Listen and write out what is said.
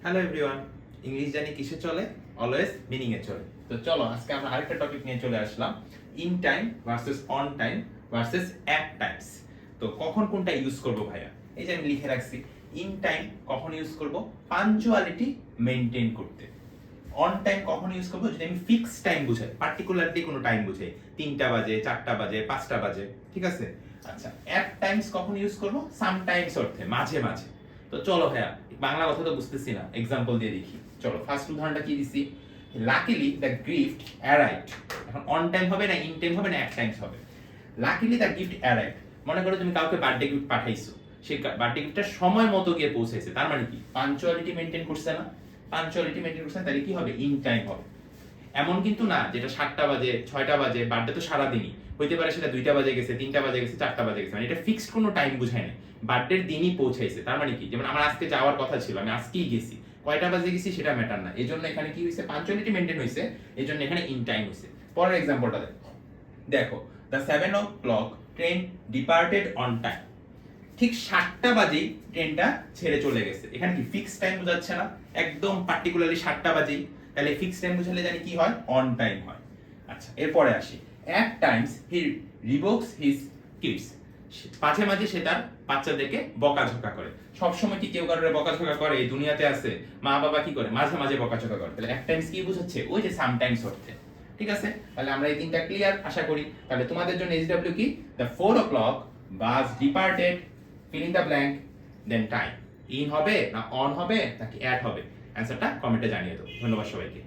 Hello everyone, English জানি কিসে চলে? অলওয়েজ মিনিং এ চলে। তো চলো আজকে আমরা আরেকটা টপিক নিয়ে চলে আসলাম, in time versus on time versus at times. তো কখন কোনটা ইউজ করব ভাইয়া? এই যে আমি লিখে রাখছি, ইন টাইম কখন ইউজ করব? পাঞ্চুয়ালিটি মেইনটেইন করতে। অন টাইম কখন ইউজ করব? যদি আমি ফিক্স টাইম বুঝাই, পার্টিকুলারলি কোনো টাইম বুঝাই, 3টা বাজে, 4টা বাজে, 5টা বাজে, ঠিক আছে? আচ্ছা, অ্যাট টাইমস কখন ইউজ করব? সাম টাইমস অর্থে, মাঝে মাঝে। তো চলো ভাইয়া, বাংলা কথা তো বুঝতেছি না, এক্সাম্পল দিয়ে দেখি। চলো ফার্স্ট উদাহরণটা কি দিছি? Luckily the gift arrived. এখন অন টাইম হবে না ইন টাইম হবে না অ্যাট টাইমস হবে? লাকিলি দ্য গিফট অ্যারাইভড, মনে করো তুমি কাউকে বার্থডে গিফট পাঠাইছো, সেই বার্থডে গিফটটা সময় মতো গিয়ে পৌঁছেছে, তার মানে কি? পাঞ্চুয়ালিটি মেইনটেইন করছে না? পাঞ্চুয়ালিটি মেইনটেইন করছে, তাহলে কি হবে? ইন টাইম হবে। এমন কিন্তু না যেটা 7টা বাজে, 6টা বাজে, বার্থডে তো সারাদিনই হইতে পারে, সেটা 2টা বাজে গেছে, 3টা বাজে গেছে, 4টা বাজে গেছে, মানে এটা ফিক্সড কোনো টাইম বুঝায় না, বার্থডের দিনই পৌঁছাইছে। তার মানে কি? যেমন আমার আজকে যাওয়ার কথা ছিল, আমি আজকেই গেছি, কয়টা বাজে গেছি সেটা ম্যাটার না, এজন্য এখানে কি হইছে? পাঞ্চুয়ালিটি মেইনটেইন হইছে, এজন্য এখানে ইন টাইম হইছে। পরের एग्जांपलটা দেখো, the 7 o'clock train departed on time. ঠিক 7টা বাজেই ট্রেনটা ছেড়ে চলে গেছে, এখানে কি ফিক্স টাইম বোঝাচ্ছে না? একদম পার্টিকুলারলি 7টা বাজেই, তাহলে ফিক্স টাইম বুঝালে জানি কি হয়? অন টাইম হয়। আচ্ছা, এরপরে আসি, at times he revokes his kids. মাঝে মাঝে সে তার বাচ্চাদেরকে বকাঝকা করে। সব সময় কি কেউ কারোর বকাঝকা করে? এই দুনিয়াতে আছে মা বাবা কি করে? মাঝে মাঝে বকাঝকা করে। তাহলে অ্যাট টাইমস কি বোঝাচ্ছে? ওই যে সাম টাইমস অর্থে। ঠিক আছে, তাহলে আমরা এই তিনটা ক্লিয়ার আশা করি। তাহলে তোমাদের জন্য এইচডব্লিউ কি? The 4 o'clock bus departed, fill in the blank, then time. In হবে না অন হবে নাকি অ্যাট হবে? অ্যান্সারটা কমেন্টে জানিয়ে দাও। ধন্যবাদ সবাইকে।